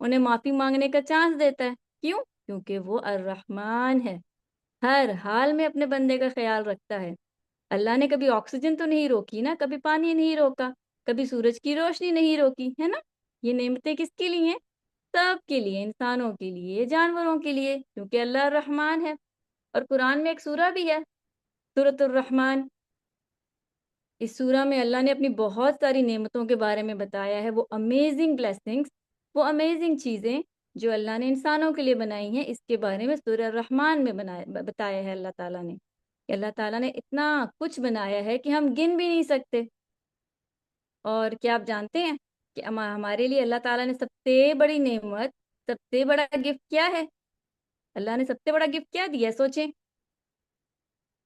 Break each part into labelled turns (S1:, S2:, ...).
S1: انہیں معافی مانگنے کا چانس دیتا ہے۔ کیوں؟ کیونکہ وہ الرحمن ہے، ہر حال میں اپنے بندے کا خیال رکھتا ہے۔ اللہ نے کبھی آکسیجن تو نہیں روکی نا، کبھی پانی نہیں روکا، کبھی سورج کی روشنی نہیں روکی، ہے نا؟ یہ نعمتیں کس کے لیے ہیں؟ سب کے لیے، انسانوں کے لیے، جانوروں کے لیے، کیونکہ اللہ الرحمن ہے۔ اور قرآن میں ایک سورہ بھی ہے، سورۃ الرحمن۔ اس سورہ میں اللہ نے اپنی بہت ساری نعمتوں کے بارے میں بتایا ہے، وہ امیزنگ بلیسنگز، وہ امیزنگ چیزیں جو اللہ نے انسانوں کے لیے بنائی ہیں، اس کے بارے میں سورہ الرحمن میں بتایا ہے اللہ تعالیٰ نے، کہ اللہ تعالیٰ نے اتنا کچھ بنایا ہے کہ ہم گن بھی نہیں سکتے۔ اور کیا آپ جانتے ہیں کہ ہمارے لیے اللہ تعالیٰ نے سب سے بڑی نعمت، سب سے بڑا گفٹ کیا ہے؟ اللہ نے سب سے بڑا گفٹ کیا دیا ہے؟ سوچیں۔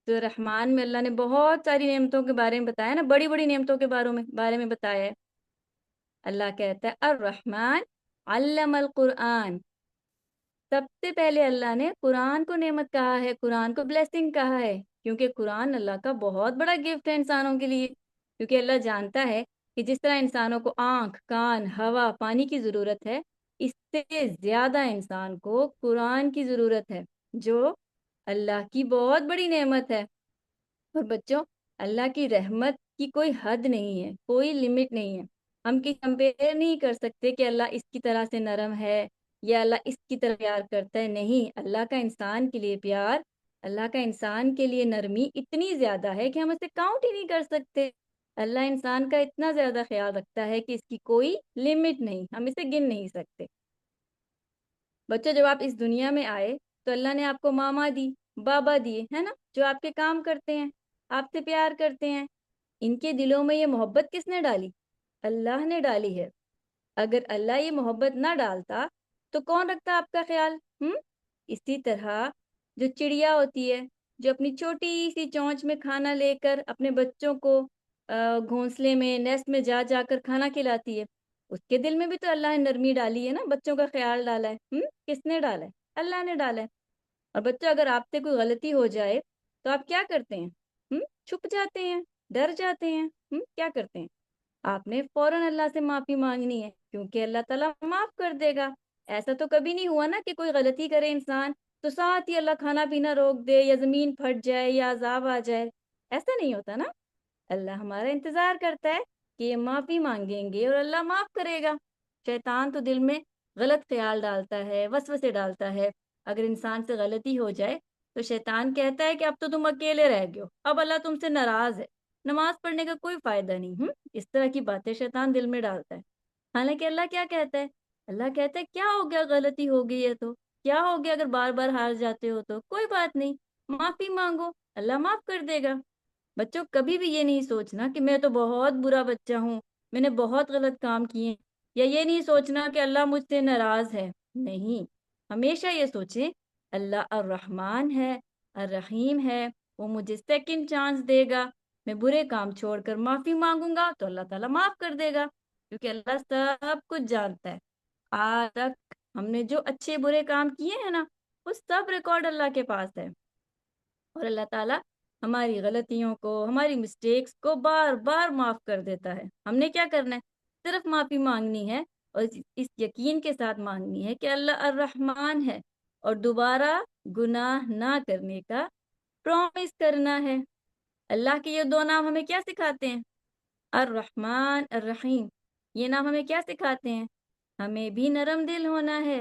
S1: تو رحمان میں اللہ نے بہت ساری نعمتوں کے بارے میں بتایا نا، بڑی بڑی نعمتوں کے بارے میں بتایا ہے۔ اللہ کہتا ہے الرحمن علم القرآن، سب سے پہلے اللہ نے قرآن کو نعمت کہا ہے، قرآن کو بلیسنگ کہا ہے، کیونکہ قرآن اللہ کا بہت بڑا گفٹ ہے انسانوں کے لیے۔ کیونکہ اللہ جانتا ہے کہ جس طرح انسانوں کو آنکھ، کان، ہوا، پانی کی ضرورت ہے، اس سے زیادہ انسان کو قرآن کی ضرورت ہے، جو اللہ کی بہت بڑی نعمت ہے۔ اور بچوں، اللہ کی رحمت کی کوئی حد نہیں ہے، کوئی لمٹ نہیں ہے۔ ہم کمپیئر نہیں کر سکتے کہ اللہ اس کی طرح سے نرم ہے یا اللہ اس کی طرح پیار کرتا ہے، نہیں۔ اللہ کا انسان کے لیے پیار، اللہ کا انسان کے لیے نرمی اتنی زیادہ ہے کہ ہم اسے کاؤنٹ ہی نہیں کر سکتے۔ اللہ انسان کا اتنا زیادہ خیال رکھتا ہے کہ اس کی کوئی لمٹ نہیں، ہم اسے گن نہیں سکتے۔ بچوں، جب آپ اس دنیا میں آئے تو اللہ نے آپ کو ماما دی، بابا دیے، ہے نا، جو آپ کے کام کرتے ہیں، آپ سے پیار کرتے ہیں۔ ان کے دلوں میں یہ محبت کس نے ڈالی؟ اللہ نے ڈالی ہے۔ اگر اللہ یہ محبت نہ ڈالتا تو کون رکھتا آپ کا خیال؟ اسی طرح جو چڑیا ہوتی ہے، جو اپنی چھوٹی سی چونچ میں کھانا لے کر اپنے بچوں کو گھونسلے میں، نیسٹ میں جا جا کر کھانا کھلاتی ہے، اس کے دل میں بھی تو اللہ نے نرمی ڈالی ہے نا، بچوں کا خیال ڈالا ہے۔ کس نے ڈالا ہے؟ اللہ نے ڈالا ہے۔ اور بچوں، اگر آپ سے کوئی غلطی ہو جائے تو آپ کیا کرتے ہیں؟ چھپ جاتے ہیں، ڈر جاتے ہیں، کیا کرتے ہیں؟ آپ نے فوراً اللہ سے معافی مانگنی ہے، کیونکہ اللہ تعالیٰ معاف کر دے گا۔ ایسا تو کبھی نہیں ہوا نا کہ کوئی غلطی کرے انسان تو ساتھ ہی اللہ کھانا پینا روک دے یا زمین پھٹ جائے یا عذاب آ جائے، ایسا نہیں ہوتا نا۔ اللہ ہمارا انتظار کرتا ہے کہ یہ معافی مانگیں گے اور اللہ معاف کرے گا۔ شیطان تو دل میں غلط خیال ڈالتا ہے، وسوسے ڈالتا ہے۔ اگر انسان سے غلطی ہو جائے تو شیطان کہتا ہے کہ اب تو تم اکیلے رہ گئے ہو، اب اللہ تم سے ناراض ہے، نماز پڑھنے کا کوئی فائدہ نہیں۔ اس طرح کی باتیں شیطان دل میں ڈالتا ہے۔ حالانکہ اللہ کیا کہتا ہے؟ اللہ کہتا ہے کیا ہو گیا، غلطی ہو گئی ہے تو کیا ہو گیا، اگر بار بار ہار جاتے ہو تو کوئی بات نہیں، معافی مانگو، اللہ معاف کر دے گا۔ بچوں، کبھی بھی یہ نہیں سوچنا کہ میں تو بہت برا بچہ ہوں، میں نے بہت غلط کام کیے، یا یہ نہیں سوچنا کہ اللہ مجھ سے ناراض ہے۔ نہیں، ہمیشہ یہ سوچیں اللہ الرحمن ہے، الرحیم ہے، وہ مجھے سیکنڈ چانس دے گا۔ میں برے کام چھوڑ کر معافی مانگوں گا تو اللہ تعالیٰ معاف کر دے گا، کیونکہ اللہ سب کچھ جانتا ہے۔ آج تک ہم نے جو اچھے برے کام کیے ہیں نا، وہ سب ریکارڈ اللہ کے پاس ہے، اور اللہ تعالیٰ ہماری غلطیوں کو، ہماری مسٹیکس کو بار بار معاف کر دیتا ہے۔ ہم نے کیا کرنا ہے؟ صرف معافی مانگنی ہے، اور اس یقین کے ساتھ مانگنی ہے کہ اللہ الرحمن ہے، اور دوبارہ گناہ نہ کرنے کا پرومس کرنا ہے۔ اللہ کے یہ دو نام ہمیں کیا سکھاتے ہیں؟ الرحمن، الرحیم۔ یہ نام ہمیں کیا سکھاتے ہیں؟ ہمیں بھی نرم دل ہونا ہے،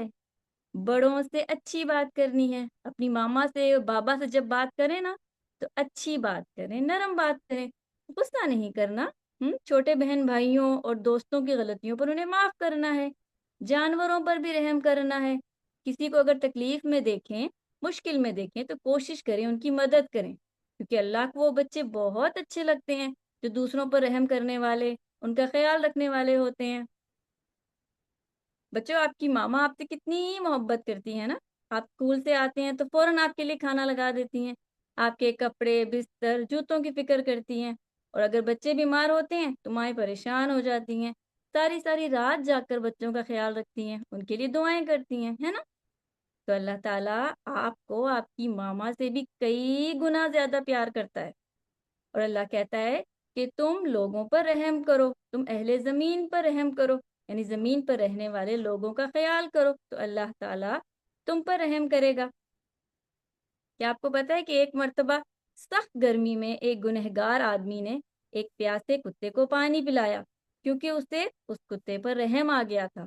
S1: بڑوں سے اچھی بات کرنی ہے۔ اپنی ماما سے، بابا سے جب بات کریں نا تو اچھی بات کریں، نرم بات کریں، غصہ نہیں کرنا۔ چھوٹے بہن بھائیوں اور دوستوں کی غلطیوں پر انہیں معاف کرنا ہے۔ جانوروں پر بھی رحم کرنا ہے۔ کسی کو اگر تکلیف میں دیکھیں، مشکل میں دیکھیں تو کوشش کریں ان کی مدد کریں، کیونکہ اللہ کو وہ بچے بہت اچھے لگتے ہیں جو دوسروں پر رحم کرنے والے، ان کا خیال رکھنے والے ہوتے ہیں۔ بچوں، آپ کی ماما آپ سے کتنی محبت کرتی ہیں نا، آپ اسکول سے آتے ہیں تو فوراً آپ کے لیے کھانا لگا دیتی ہیں، آپ کے کپڑے، بستر، جوتوں کی فکر کرتی ہیں۔ اور اگر بچے بیمار ہوتے ہیں تو مائیں پریشان ہو جاتی ہیں، ساری ساری رات جاگ کر بچوں کا خیال رکھتی ہیں، ان کے لیے دعائیں کرتی ہیں، ہے نا؟ تو اللہ تعالیٰ آپ کو آپ کی ماما سے بھی کئی گنا زیادہ پیار کرتا ہے، اور اللہ کہتا ہے کہ تم لوگوں پر رحم کرو، تم اہل زمین پر رحم کرو، یعنی زمین پر رہنے والے لوگوں کا خیال کرو تو اللہ تعالیٰ تم پر رحم کرے گا۔ کیا آپ کو پتا ہے کہ ایک مرتبہ سخت گرمی میں ایک گنہگار آدمی نے ایک پیاسے کتے کو پانی پلایا کیونکہ اسے اس کتے پر رحم آ گیا تھا۔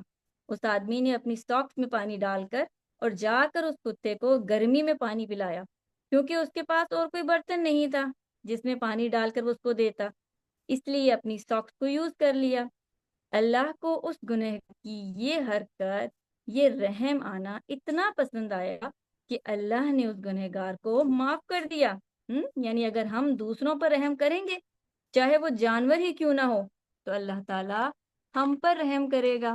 S1: اس آدمی نے اپنی ساکس میں پانی ڈال کر اور جا کر اس کتے کو گرمی میں پانی پلایا کیونکہ اس کے پاس اور کوئی برتن نہیں تھا جس میں پانی ڈال کر وہ اس کو دیتا، اس لیے اپنی ساکس کو یوز کر لیا۔ اللہ کو اس گنہ کی یہ حرکت، یہ رحم آنا اتنا پسند آیا کہ اللہ نے اس گنہگار کو معاف کر دیا۔ یعنی اگر ہم دوسروں پر رحم کریں گے، چاہے وہ جانور ہی کیوں نہ ہو، تو اللہ تعالیٰ ہم پر رحم کرے گا۔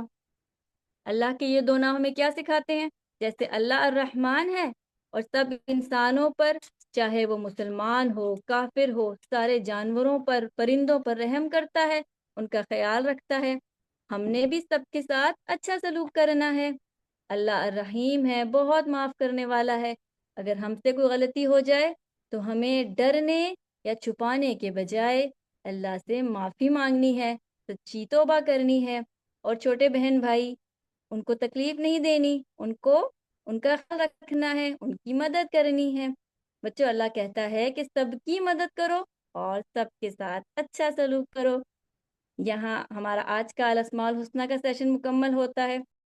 S1: اللہ کے یہ دو نام ہمیں کیا سکھاتے ہیں؟ جیسے اللہ الرحمن ہے اور سب انسانوں پر، چاہے وہ مسلمان ہو، کافر ہو، سارے جانوروں پر، پرندوں پر رحم کرتا ہے، ان کا خیال رکھتا ہے۔ ہم نے بھی سب کے ساتھ اچھا سلوک کرنا ہے۔ اللہ الرحیم ہے، بہت معاف کرنے والا ہے۔ اگر ہم سے کوئی غلطی ہو جائے تو ہمیں ڈرنے یا چھپانے کے بجائے اللہ سے معافی مانگنی ہے، سچی توبہ کرنی ہے، اور چھوٹے بہن بھائی ان کو تکلیف نہیں دینی، ان کا خیال رکھنا ہے، ان کی مدد کرنی ہے۔ بچوں، اللہ کہتا ہے کہ سب کی مدد کرو اور سب کے ساتھ اچھا سلوک کرو۔ یہاں ہمارا آج کا الاسماء الحسنہ کا سیشن مکمل ہوتا ہے۔